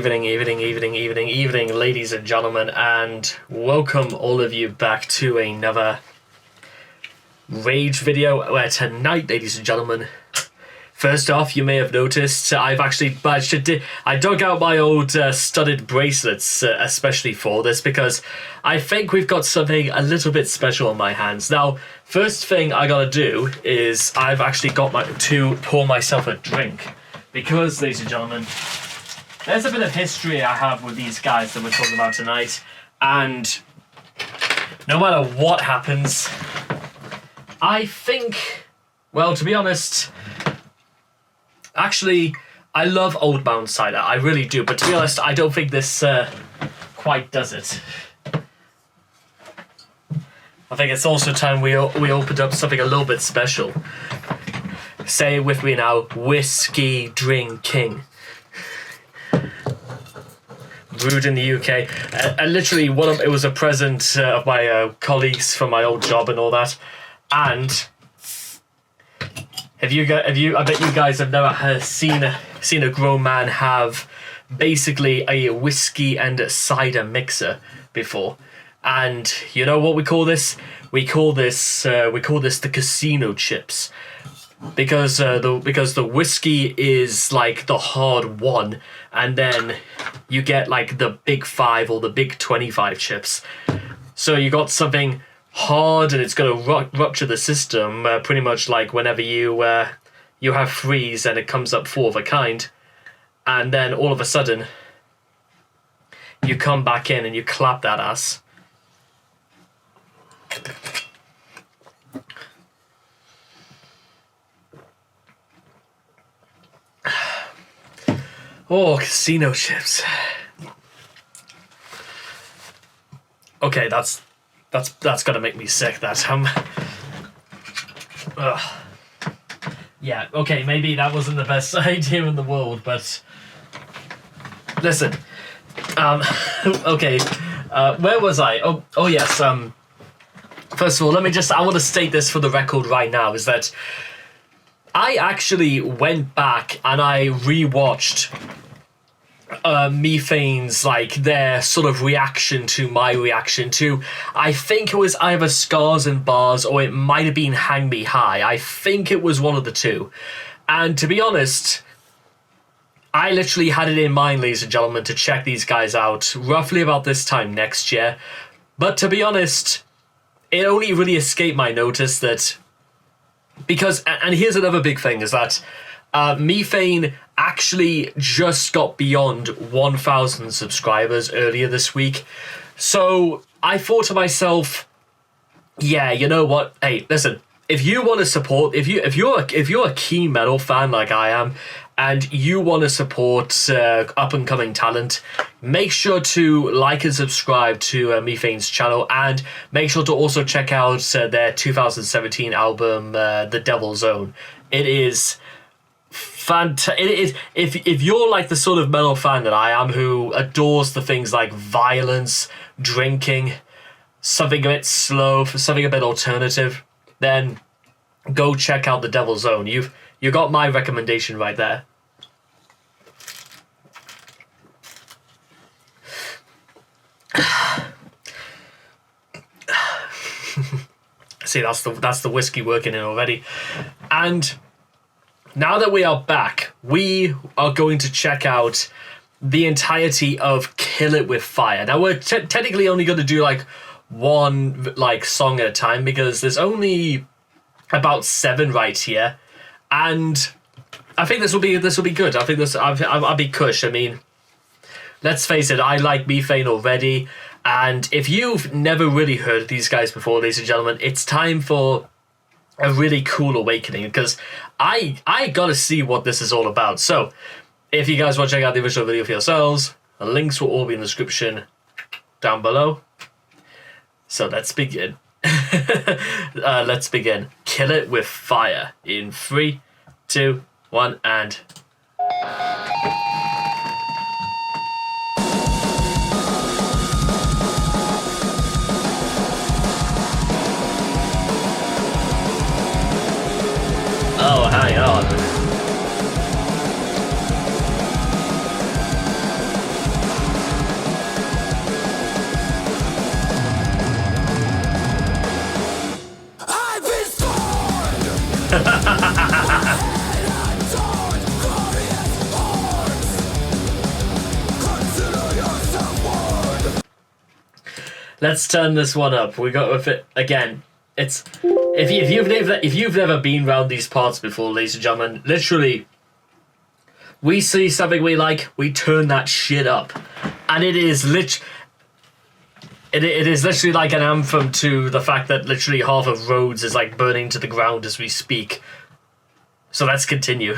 evening, ladies and gentlemen, and welcome all of you back to another Rage video, where tonight, ladies and gentlemen, first off, you may have noticed, I've actually I dug out my old studded bracelets, especially for this, because I think we've got something a little bit special on my hands. Now, first thing I gotta do is I've actually got to pour myself a drink, because, ladies and gentlemen, there's a bit of history I have with these guys that we're talking about tonight, and no matter what happens, I think, well, to be honest, actually, I love Old Mountain Cider, I really do, but to be honest, I don't think this quite does it. I think it's also time we opened up something a little bit special. Say it with me now, whiskey drinking. Brewed in the UK, and literally it was a present of my colleagues from my old job and all that. And I bet you guys have never seen a grown man have basically a whiskey and a cider mixer before. And you know what we call this? We call this the casino chips. Because the whiskey is like the hard one, and then you get like the big 5 or the big 25 chips. So you got something hard, and it's gonna rupture the system pretty much like whenever you have freeze and it comes up 4 of a kind, and then all of a sudden you come back in and you clap that ass. Oh, casino chips. Okay, that's gonna make me sick. Yeah. Okay, maybe that wasn't the best idea in the world, but listen. Okay. Where was I? Oh yes. First of all, I want to state this for the record right now: is that I actually went back and I rewatched Methane's, like, their sort of reaction to my reaction to, I think it was either Scars and Bars or it might have been Hang Me High. I think it was one of the two. And to be honest, I literally had it in mind, ladies and gentlemen, to check these guys out roughly about this time next year. But to be honest, it only really escaped my notice that, because, and here's another big thing, is that Methane actually just got beyond 1,000 subscribers earlier this week. So I thought to myself, yeah, you know what? Hey, listen, if you want to support, if you're a key metal fan like I am, and you want to support up and coming talent, make sure to like and subscribe to Methane's channel, and make sure to also check out their 2017 album, The Devil's Own. It is fantastic. It is, if you're like the sort of metal fan that I am, who adores the things like violence, drinking, something a bit slow, something a bit alternative, then go check out The Devil's Own. You got my recommendation right there. See, that's the whiskey working in already. And now that we are back, we are going to check out the entirety of Kill It With Fire. Now, we're technically only going to do like one song at a time, because there's only about 7 right here, and I think this will be good. I think I'll be cush. I mean, let's face it, I like Methane already, and if you've never really heard these guys before, ladies and gentlemen, it's time for a really cool awakening, because I gotta see what this is all about. So if you guys want to check out the original video for yourselves, the links will all be in the description down below. So let's begin. Let's begin. Kill It With Fire in 3, 2, 1, and... Oh, hang on. Let's turn this one up. We got with it again. It's if you've never been around these parts before, ladies and gentlemen, literally, we see something we like, we turn that shit up, and it is literally like an anthem to the fact that literally half of Rhodes is like burning to the ground as we speak. So let's continue.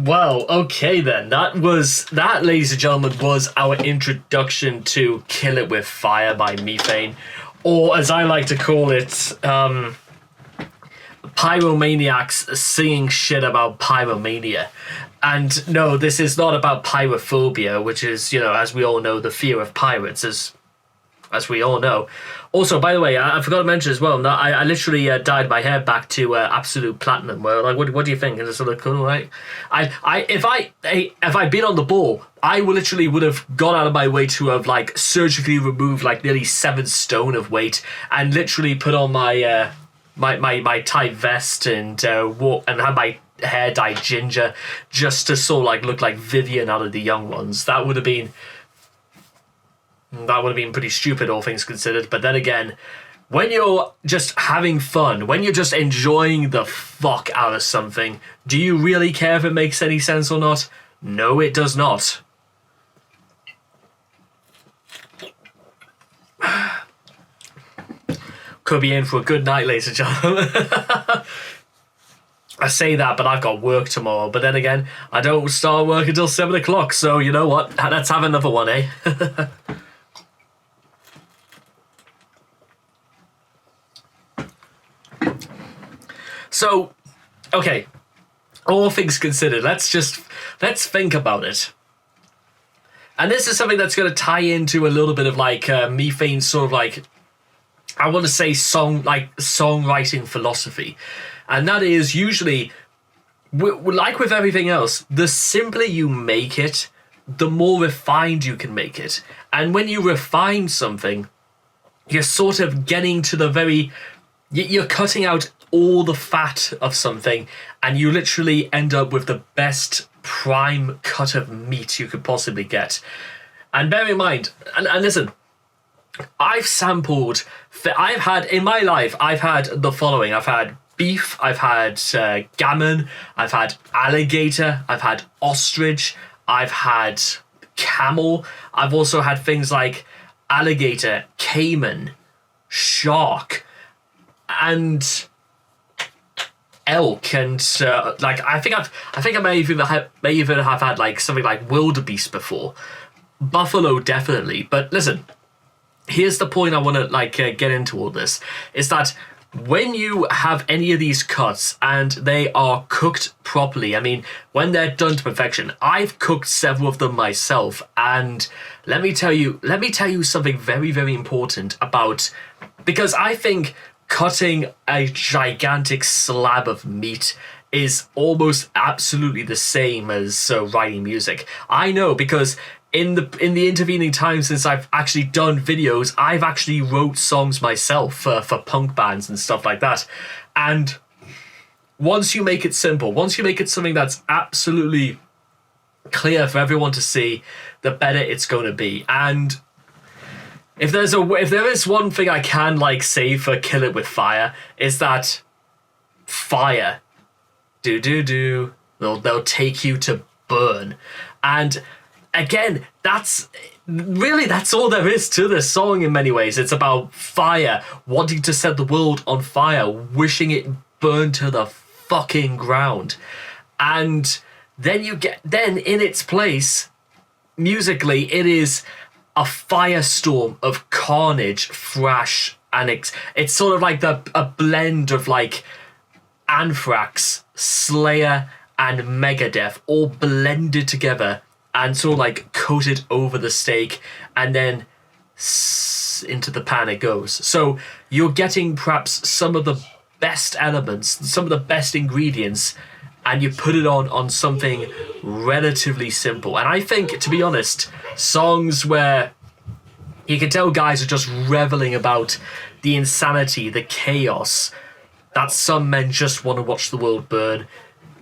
Well, okay then. That, ladies and gentlemen, was our introduction to Kill It With Fire by Methane. Or, as I like to call it, pyromaniacs singing shit about pyromania. And no, this is not about pyrophobia, which is, as we all know, the fear of pirates, as we all know. Also, by the way, I forgot to mention as well, I literally dyed my hair back to absolute platinum. Where, like, what do you think? Does it look cool, right? If I'd been on the ball, I would have gone out of my way to have like surgically removed like nearly 7 stone of weight and literally put on my my tight vest and had my hair dyed ginger just to sort of like look like Vivian out of the Young Ones. That would have been pretty stupid, all things considered. But then again, when you're just having fun, when you're just enjoying the fuck out of something, do you really care if it makes any sense or not? No, it does not. Could be in for a good night, ladies and gentlemen. I say that, but I've got work tomorrow. But then again, I don't start work until 7 o'clock, so you know what? Let's have another one, eh? So, okay, all things considered, let's think about it. And this is something that's going to tie into a little bit of like Methane sort of like I want to say songwriting philosophy, and that is usually, like with everything else, the simpler you make it, the more refined you can make it. And when you refine something, you're sort of getting to the very, you're cutting out all the fat of something, and you literally end up with the best prime cut of meat you could possibly get. And bear in mind, and listen, I've had, in my life, I've had the following. I've had beef, I've had gammon, I've had alligator, I've had ostrich, I've had camel. I've also had things like alligator, caiman, shark, and elk, and I think I may even have had like something like wildebeest before. Buffalo definitely, but listen. Here's the point I want to get into all this, is that when you have any of these cuts and they are cooked properly, I mean, when they're done to perfection, I've cooked several of them myself, and let me tell you something very, very important about, because I think cutting a gigantic slab of meat is almost absolutely the same as writing music. I know, because in the intervening time since I've actually done videos, I've actually wrote songs myself for punk bands and stuff like that. And once you make it simple, once you make it something that's absolutely clear for everyone to see, the better it's going to be. And if there is one thing I can say for Kill It With Fire, is that fire, they'll take you to burn. And again, that's all there is to this song in many ways. It's about fire, wanting to set the world on fire, wishing it burned to the fucking ground. And then in its place, musically, it is a firestorm of carnage, thrash, and it's sort of like a blend of Anthrax, Slayer, and Megadeth all blended together and sort of coated over the steak, and then into the pan it goes. So you're getting perhaps some of the best elements, some of the best ingredients, and you put it on something relatively simple. And I think, to be honest, songs where you can tell guys are just reveling about the insanity, the chaos, that some men just want to watch the world burn,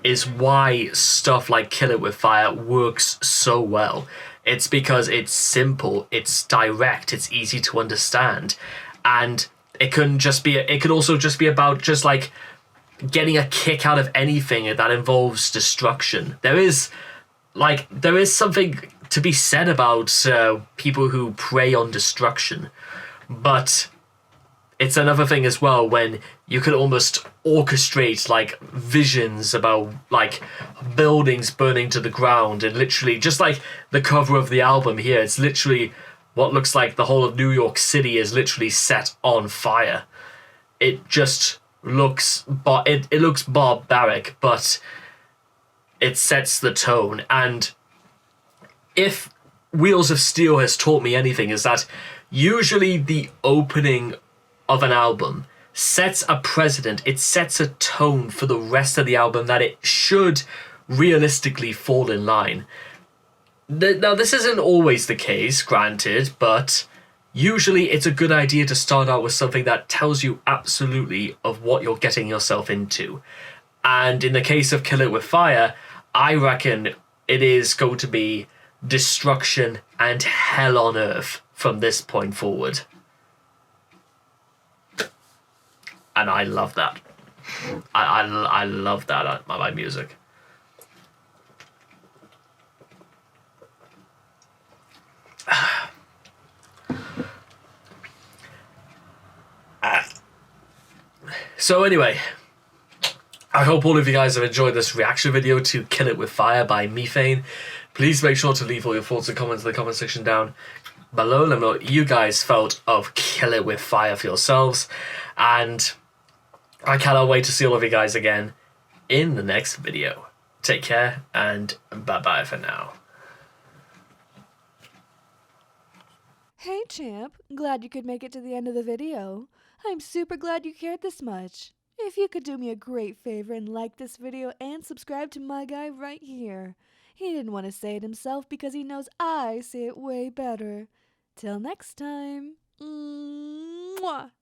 is why stuff like Kill It With Fire works so well. It's because it's simple, it's direct, it's easy to understand, and it could also just be about just getting a kick out of anything that involves destruction. There is something to be said about people who prey on destruction, but it's another thing as well when you could almost orchestrate visions about buildings burning to the ground, and literally just like the cover of the album here, it's literally what looks like the whole of New York City is literally set on fire. It just looks it looks barbaric, but it sets the tone. And if Wheels of Steel has taught me anything, is that usually the opening of an album sets a precedent, it sets a tone for the rest of the album that it should realistically fall in line. Now, this isn't always the case, granted, but usually it's a good idea to start out with something that tells you absolutely of what you're getting yourself into. And in the case of Kill It With Fire, I reckon it is going to be destruction and hell on earth from this point forward. And I love that. I love that at my music. So anyway, I hope all of you guys have enjoyed this reaction video to Kill It With Fire by Methane. Please make sure to leave all your thoughts and comments in the comment section down below. Let me know what you guys felt of Kill It With Fire for yourselves. And I cannot wait to see all of you guys again in the next video. Take care, and bye-bye for now. Hey champ, glad you could make it to the end of the video. I'm super glad you cared this much. If you could do me a great favor and like this video and subscribe to my guy right here. He didn't want to say it himself because he knows I say it way better. Till next time. Mwah.